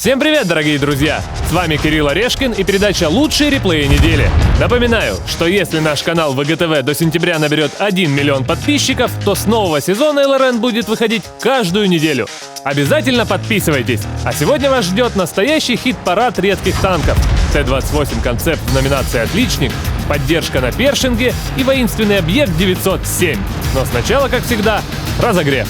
Всем привет, дорогие друзья! С вами Кирилл Орешкин и передача «Лучшие реплеи недели». Напоминаю, что если наш канал ВГТВ до сентября наберет 1 миллион подписчиков, то с нового сезона ЛРН будет выходить каждую неделю. Обязательно подписывайтесь! А сегодня вас ждет настоящий хит-парад редких танков. Т-28 концепт в номинации «Отличник», поддержка на Першинге и воинственный объект 907. Но сначала, как всегда, разогрев.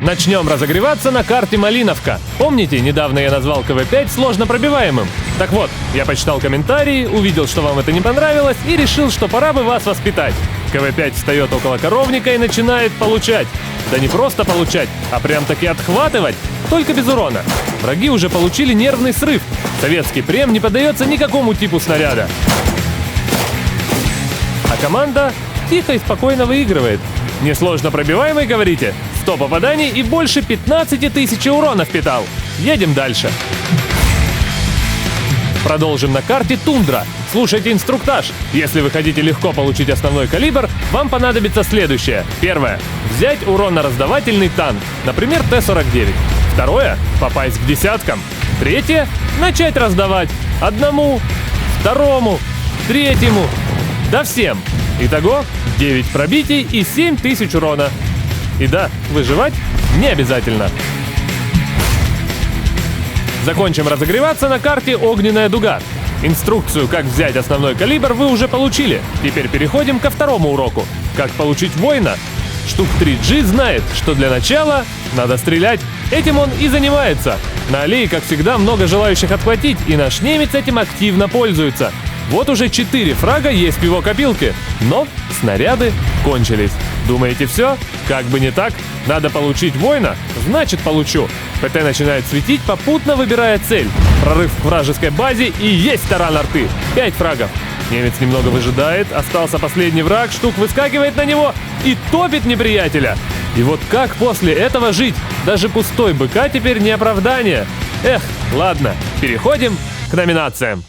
Начнем разогреваться на карте Малиновка. Помните, недавно я назвал КВ-5 сложно пробиваемым? Так вот, я почитал комментарии, увидел, что вам это не понравилось, и решил, что пора бы вас воспитать. КВ-5 встает около коровника и начинает получать. Да не просто получать, а прям-таки отхватывать, только без урона. Враги уже получили нервный срыв. Советский прем не поддается никакому типу снаряда. А команда тихо и спокойно выигрывает. Несложно пробиваемый, говорите? 100 попаданий и больше 15 тысяч урона впитал. Едем дальше. Продолжим на карте Тундра. Слушайте инструктаж. Если вы хотите легко получить основной калибр, вам понадобится следующее. Первое. Взять уронно-раздавательный танк, например, Т-49. Второе. Попасть к десяткам. Третье. Начать раздавать. Одному, второму, третьему. Да всем. Итого 9 пробитий и 7000 урона. И да, выживать не обязательно. Закончим разогреваться на карте Огненная дуга. Инструкцию, как взять основной калибр, вы уже получили. Теперь переходим ко второму уроку. Как получить воина. Штук 3G знает, что для начала надо стрелять. Этим он и занимается. На аллее, как всегда, много желающих отхватить, и наш немец этим активно пользуется. Вот уже 4 фрага есть в его копилке, но снаряды кончились. Думаете, все? Как бы не так. Надо получить воина? Значит, получу. ПТ начинает светить, попутно выбирая цель. Прорыв к вражеской базе и есть таран арты. 5 фрагов. Немец немного выжидает, остался последний враг, штук выскакивает на него и топит неприятеля. И вот как после этого жить? Даже пустой БК теперь не оправдание. Эх, ладно, переходим к номинациям.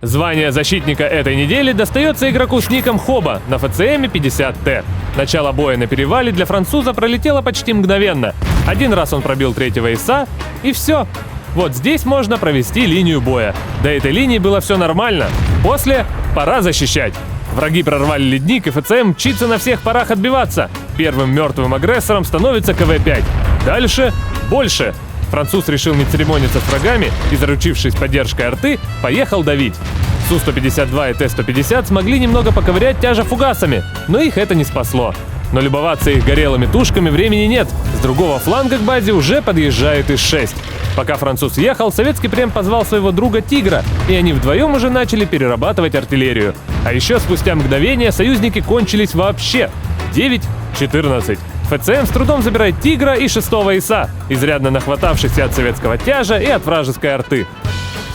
Звание защитника этой недели достается игроку с ником Хоба на ФЦМе 50Т. Начало боя на перевале для француза пролетело почти мгновенно. Один раз он пробил третьего ИСа, и все. Вот здесь можно провести линию боя. До этой линии было все нормально. После пора защищать. Враги прорвали ледник, и ФЦМ мчится на всех парах отбиваться. Первым мертвым агрессором становится КВ-5. Дальше больше. Француз решил не церемониться с врагами и, заручившись поддержкой арты, поехал давить. Су-152 и Т-150 смогли немного поковырять тяжа фугасами, но их это не спасло. Но любоваться их горелыми тушками времени нет. С другого фланга к базе уже подъезжает ИС-6. Пока француз ехал, советский прем позвал своего друга Тигра, и они вдвоем уже начали перерабатывать артиллерию. А еще спустя мгновение союзники кончились вообще. 9-14. ФЦМ с трудом забирает Тигра и 6-го ИСа, изрядно нахватавшихся от советского тяжа и от вражеской арты.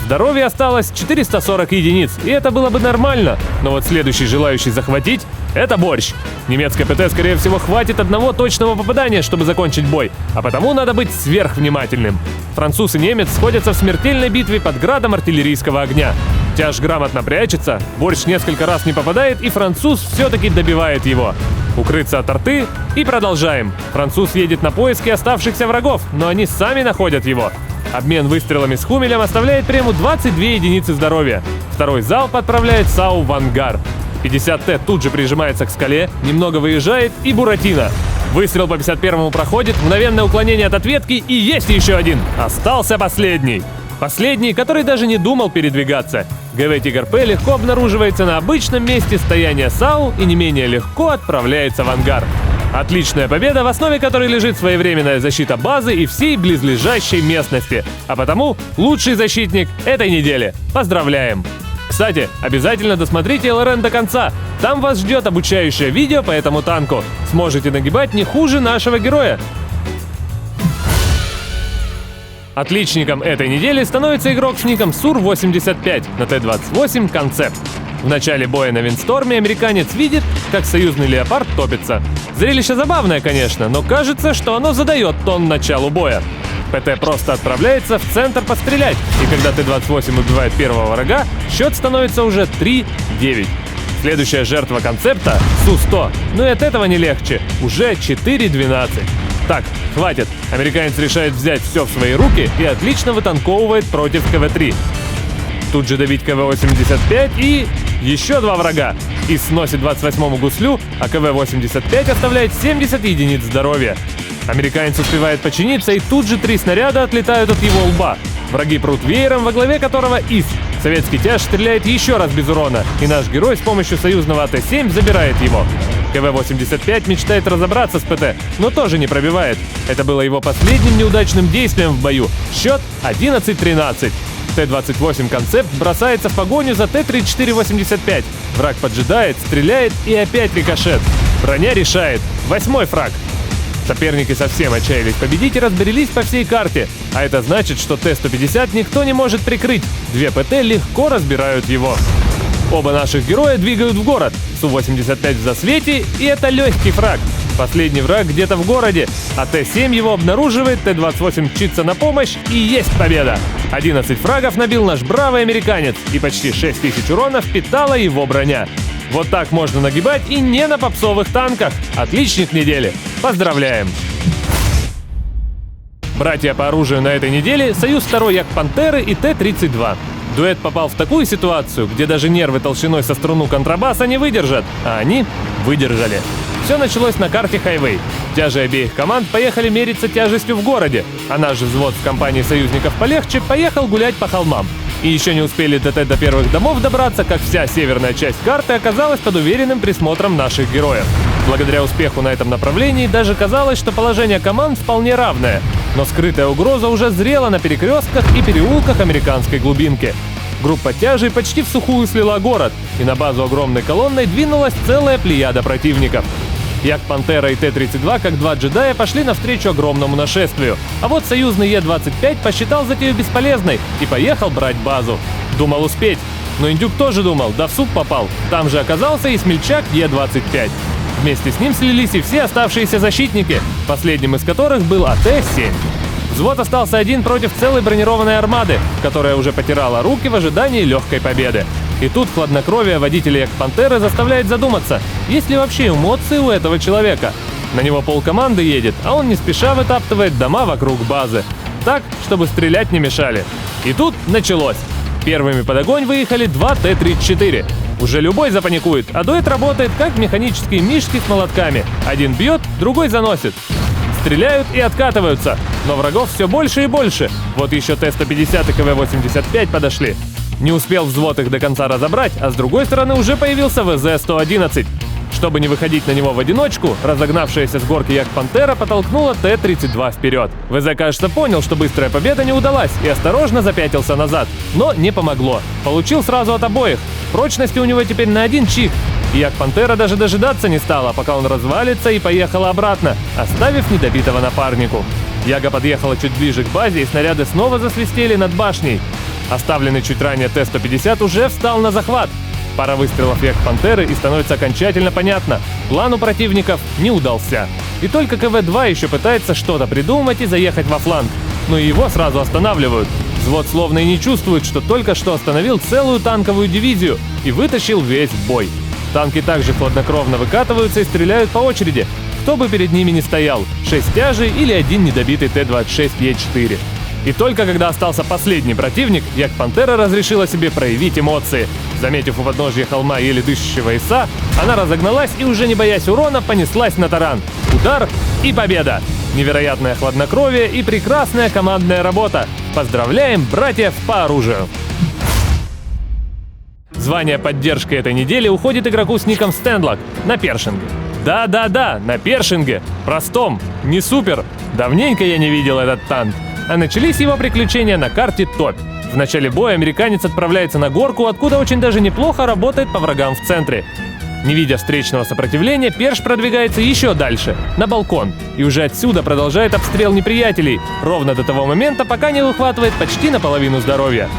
Здоровья осталось 440 единиц, и это было бы нормально, но вот следующий желающий захватить — это Борщ. Немецкой ПТ, скорее всего, хватит одного точного попадания, чтобы закончить бой, а потому надо быть сверхвнимательным. Француз и немец сходятся в смертельной битве под градом артиллерийского огня. Тяж грамотно прячется, Борщ несколько раз не попадает, и француз все-таки добивает его. Укрыться от арты и продолжаем. Француз едет на поиски оставшихся врагов, но они сами находят его. Обмен выстрелами с Хумелем оставляет прему 22 единицы здоровья. Второй залп отправляет САУ в ангар. 50Т тут же прижимается к скале, немного выезжает и Буратино. Выстрел по 51-му проходит, мгновенное уклонение от ответки и есть еще один. Остался последний. Последний, который даже не думал передвигаться. ГВ Тигр-П легко обнаруживается на обычном месте стояния САУ и не менее легко отправляется в ангар. Отличная победа, в основе которой лежит своевременная защита базы и всей близлежащей местности. А потому лучший защитник этой недели. Поздравляем! Кстати, обязательно досмотрите ЛРН до конца. Там вас ждет обучающее видео по этому танку. Сможете нагибать не хуже нашего героя. Отличником этой недели становится игрок с ником Сур-85 на Т-28 концепт. В начале боя на Виндсторме американец видит, как союзный леопард топится. Зрелище забавное, конечно, но кажется, что оно задает тон началу боя. ПТ просто отправляется в центр пострелять, и когда Т-28 убивает первого врага, счет становится уже 3-9. Следующая жертва концепта — Су-100. Но и от этого не легче. Уже 4-12. Так, хватит. Американец решает взять все в свои руки и отлично вытанковывает против КВ-3. Тут же добить КВ-85 и... еще два врага. И сносит 28-му гуслю, а КВ-85 оставляет 70 единиц здоровья. Американец успевает починиться, и тут же 3 снаряда отлетают от его лба. Враги прут веером, во главе которого ИС. Советский тяж стреляет еще раз без урона, и наш герой с помощью союзного АТ-7 забирает его. КВ-85 мечтает разобраться с ПТ, но тоже не пробивает. Это было его последним неудачным действием в бою. Счет 11-13. Т-28 концепт бросается в погоню за Т-34-85. Враг поджидает, стреляет и опять рикошет. Броня решает. 8-й фраг. Соперники совсем отчаялись победить и разберелись по всей карте. А это значит, что Т-150 никто не может прикрыть. 2 ПТ легко разбирают его. Оба наших героя двигают в город. Су-85 в засвете, и это легкий фраг. Последний враг где-то в городе, а Т-7 его обнаруживает, Т-28 мчится на помощь, и есть победа. 11 фрагов набил наш бравый американец, и почти 6000 урона впитала его броня. Вот так можно нагибать и не на попсовых танках. Отличник недели. Поздравляем! Братья по оружию на этой неделе — Союз 2 Як-Пантеры и Т-32. Дуэт попал в такую ситуацию, где даже нервы толщиной со струну контрабаса не выдержат, а они выдержали. Все началось на карте Хайвей. Тяжи обеих команд поехали мериться тяжестью в городе, а наш взвод в компании союзников полегче поехал гулять по холмам. И еще не успели ДТ до первых домов добраться, как вся северная часть карты оказалась под уверенным присмотром наших героев. Благодаря успеху на этом направлении даже казалось, что положение команд вполне равное. Но скрытая угроза уже зрела на перекрестках и переулках американской глубинки. Группа тяжей почти в сухую слила город, и на базу огромной колонной двинулась целая плеяда противников. Як-Пантера и Т-32, как 2 джедая, пошли навстречу огромному нашествию. А вот союзный Е-25 посчитал затею бесполезной и поехал брать базу. Думал успеть. Но индюк тоже думал, да в суп попал. Там же оказался и смельчак Е-25. Вместе с ним слились и все оставшиеся защитники, последним из которых был АТ-7. Взвод остался один против целой бронированной армады, которая уже потирала руки в ожидании легкой победы. И тут хладнокровие водителя Як-Пантеры заставляет задуматься, есть ли вообще эмоции у этого человека. На него полкоманды едет, а он не спеша вытаптывает дома вокруг базы. Так, чтобы стрелять не мешали. И тут началось. Первыми под огонь выехали 2 Т-34. Уже любой запаникует, а дуэт работает как механические мишки с молотками. Один бьет, другой заносит. Стреляют и откатываются, но врагов все больше и больше. Вот еще Т-150 и КВ-85 подошли. Не успел взвод их до конца разобрать, а с другой стороны уже появился ВЗ-111. Чтобы не выходить на него в одиночку, разогнавшаяся с горки Як-Пантера потолкнула Т-32 вперед. ВЗ, кажется, понял, что быстрая победа не удалась, и осторожно запятился назад. Но не помогло. Получил сразу от обоих. Прочности у него теперь на 1 чих. И Як-Пантера даже дожидаться не стала, пока он развалится, и поехала обратно, оставив недобитого напарнику. Яга подъехала чуть ближе к базе, и снаряды снова засвистели над башней. Оставленный чуть ранее Т-150 уже встал на захват. Пара выстрелов Як-Пантеры, и становится окончательно понятно — план у противников не удался. И только КВ-2 еще пытается что-то придумать и заехать во фланг. Но и его сразу останавливают. Взвод словно и не чувствует, что только что остановил целую танковую дивизию и вытащил весь в бой. Танки также хладнокровно выкатываются и стреляют по очереди, кто бы перед ними ни стоял — 6 тяжей или 1 недобитый Т-26Е4. И только когда остался последний противник, Як-Пантера разрешила себе проявить эмоции. Заметив у подножья холма еле дышащего ИСа, она разогналась и, уже не боясь урона, понеслась на таран. Удар и победа! Невероятное хладнокровие и прекрасная командная работа. Поздравляем братьев по оружию! Звание поддержки этой недели уходит игроку с ником Стендлок на Першинге. Да-да-да, на Першинге. Простом, не супер. Давненько я не видел этот танк. А начались его приключения на карте Топь. В начале боя американец отправляется на горку, откуда очень даже неплохо работает по врагам в центре. Не видя встречного сопротивления, Перш продвигается еще дальше, на балкон, и уже отсюда продолжает обстрел неприятелей, ровно до того момента, пока не выхватывает почти наполовину здоровья.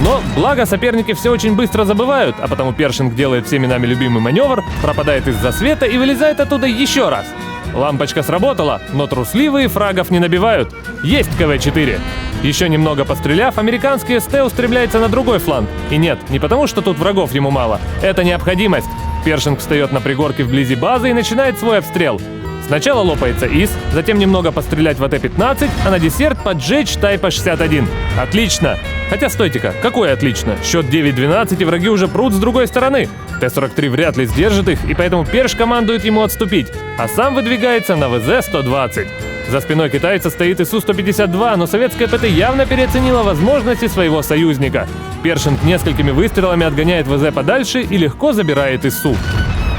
Но, благо, соперники все очень быстро забывают, а потому Першинг делает всеми нами любимый маневр, пропадает из-за света и вылезает оттуда еще раз. Лампочка сработала, но трусливые фрагов не набивают. Есть КВ-4. Еще немного постреляв, американский СТ устремляется на другой фланг. И нет, не потому что тут врагов ему мало. Это необходимость. Першинг встает на пригорке вблизи базы и начинает свой обстрел. Сначала лопается ИС, затем немного пострелять в АТ-15, а на десерт поджечь Тайпа-61. Отлично! Хотя стойте-ка, какое отлично? Счет 9-12 и враги уже прут с другой стороны. Т-43 вряд ли сдержит их, и поэтому Перш командует ему отступить, а сам выдвигается на ВЗ-120. За спиной китайца стоит ИСУ-152, но советская ПТ явно переоценила возможности своего союзника. Першинг несколькими выстрелами отгоняет ВЗ подальше и легко забирает ИСУ.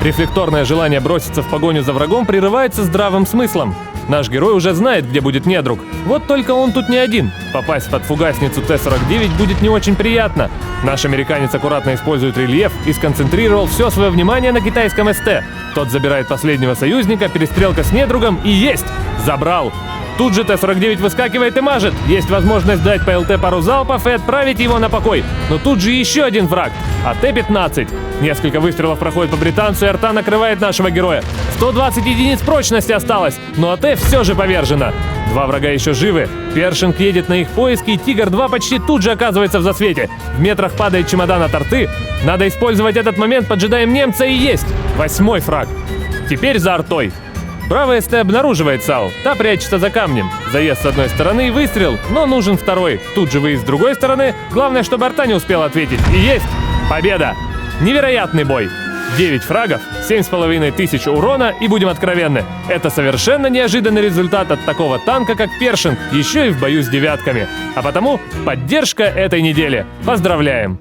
Рефлекторное желание броситься в погоню за врагом прерывается здравым смыслом. Наш герой уже знает, где будет недруг. Вот только он тут не один. Попасть под фугасницу Т-49 будет не очень приятно. Наш американец аккуратно использует рельеф и сконцентрировал все свое внимание на китайском СТ. Тот забирает последнего союзника, перестрелка с недругом и есть! Забрал! Тут же Т-49 выскакивает и мажет. Есть возможность дать по ЛТ пару залпов и отправить его на покой. Но тут же еще один враг. А Т-15. Несколько выстрелов проходит по британцу, и арта накрывает нашего героя. 120 единиц прочности осталось, но АТ все же повержена. Два врага еще живы. Першинг едет на их поиски, и Тигр-2 почти тут же оказывается в засвете. В метрах падает чемодан от арты. Надо использовать этот момент, поджидаем немца, и есть. 8-й фраг. Теперь за артой. Правый СТ обнаруживает САУ, та прячется за камнем. Заезд с одной стороны и выстрел, но нужен второй. Тут же выезд с другой стороны, главное, чтобы арта не успела ответить. И есть! Победа! Невероятный бой! 9 фрагов, 7500 урона, и будем откровенны, это совершенно неожиданный результат от такого танка, как Першинг, еще и в бою с девятками. А потому поддержка этой недели. Поздравляем!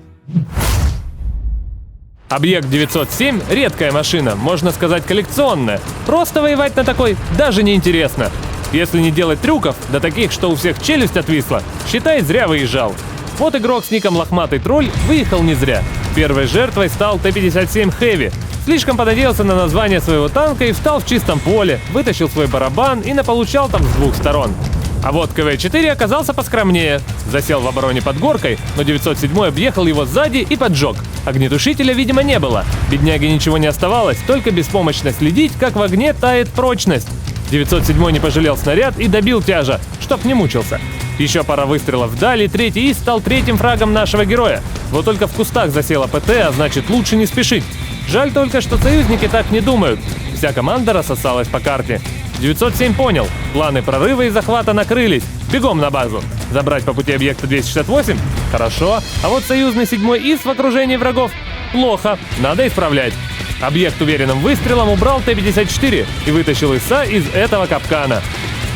Объект 907 – редкая машина, можно сказать коллекционная. Просто воевать на такой даже не интересно. Если не делать трюков, да таких, что у всех челюсть отвисла, считай, зря выезжал. Вот игрок с ником Лохматый Тролль выехал не зря. Первой жертвой стал Т-57 Heavy. Слишком понадеялся на название своего танка и встал в чистом поле, вытащил свой барабан и наполучал там с двух сторон. А вот КВ-4 оказался поскромнее. Засел в обороне под горкой, но 907 объехал его сзади и поджег. Огнетушителя, видимо, не было. Бедняге ничего не оставалось, только беспомощно следить, как в огне тает прочность. 907 не пожалел снаряд и добил тяжа, чтоб не мучился. Еще пара выстрелов вдали, третий ИС стал третьим фрагом нашего героя. Вот только в кустах засела ПТ, а значит лучше не спешить. Жаль только, что союзники так не думают. Вся команда рассосалась по карте. 907 понял, планы прорыва и захвата накрылись. Бегом на базу. Забрать по пути объекта 268? Хорошо. А вот союзный 7-й ИС в окружении врагов? Плохо. Надо исправлять. Объект уверенным выстрелом убрал Т-54 и вытащил ИСа из этого капкана.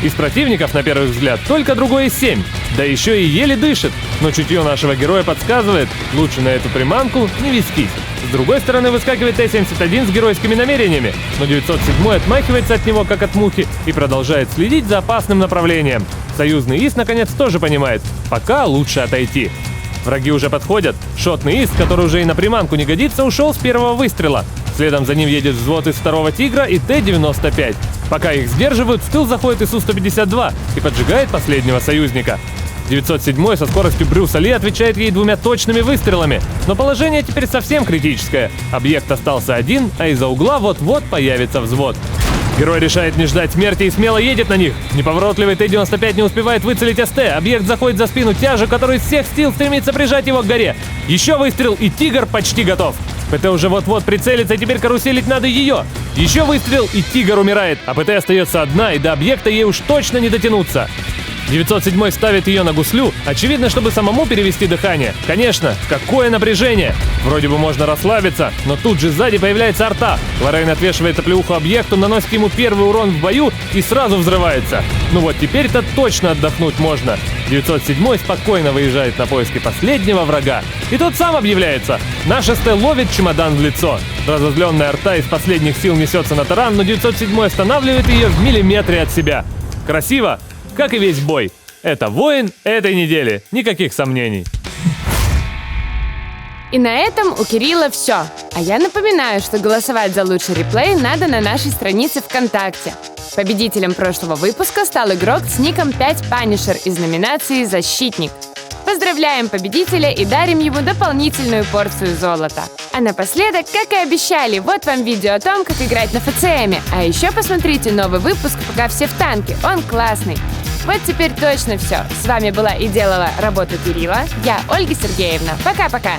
Из противников, на первый взгляд, только другой ИС-7. Да еще и еле дышит. Но чутье нашего героя подсказывает, лучше на эту приманку не вестись. С другой стороны выскакивает Т-71 с геройскими намерениями, но 907 отмахивается от него как от мухи и продолжает следить за опасным направлением. Союзный ИС наконец тоже понимает, пока лучше отойти. Враги уже подходят. Шотный ИС, который уже и на приманку не годится, ушел с первого выстрела. Следом за ним едет взвод из второго Тигра и Т-95. Пока их сдерживают, в тыл заходит ИСУ-152 и поджигает последнего союзника. 907 со скоростью Брюса Ли отвечает ей двумя точными выстрелами. Но положение теперь совсем критическое. Объект остался один, а из-за угла вот-вот появится взвод. Герой решает не ждать смерти и смело едет на них. Неповоротливый Т-95 не успевает выцелить СТ. Объект заходит за спину тяжа, который из всех сил стремится прижать его к горе. Еще выстрел, и Тигр почти готов. ПТ уже вот-вот прицелится, и теперь каруселить надо ее. Еще выстрел, и Тигр умирает, а ПТ остается одна, и до объекта ей уж точно не дотянуться. 907 ставит ее на гуслю, очевидно, чтобы самому перевести дыхание. Конечно, какое напряжение! Вроде бы можно расслабиться, но тут же сзади появляется арта. Лоррейн отвешивает оплеуху объекту, наносит ему первый урон в бою и сразу взрывается. Ну вот теперь-то точно отдохнуть можно. 907 спокойно выезжает на поиски последнего врага. И тот сам объявляется. Наш СТ ловит чемодан в лицо. Разозленная арта из последних сил несется на таран, но 907 останавливает ее в миллиметре от себя. Красиво! Как и весь бой. Это воин этой недели. Никаких сомнений. И на этом у Кирилла все. А я напоминаю, что голосовать за лучший реплей надо на нашей странице ВКонтакте. Победителем прошлого выпуска стал игрок с ником 5Punisher из номинации «Защитник». Поздравляем победителя и дарим ему дополнительную порцию золота. А напоследок, как и обещали, вот вам видео о том, как играть на ФЦМе. А еще посмотрите новый выпуск «Пока все в танке», он классный. Вот теперь точно все. С вами была и делала работу Кирилла, я Ольга Сергеевна. Пока-пока!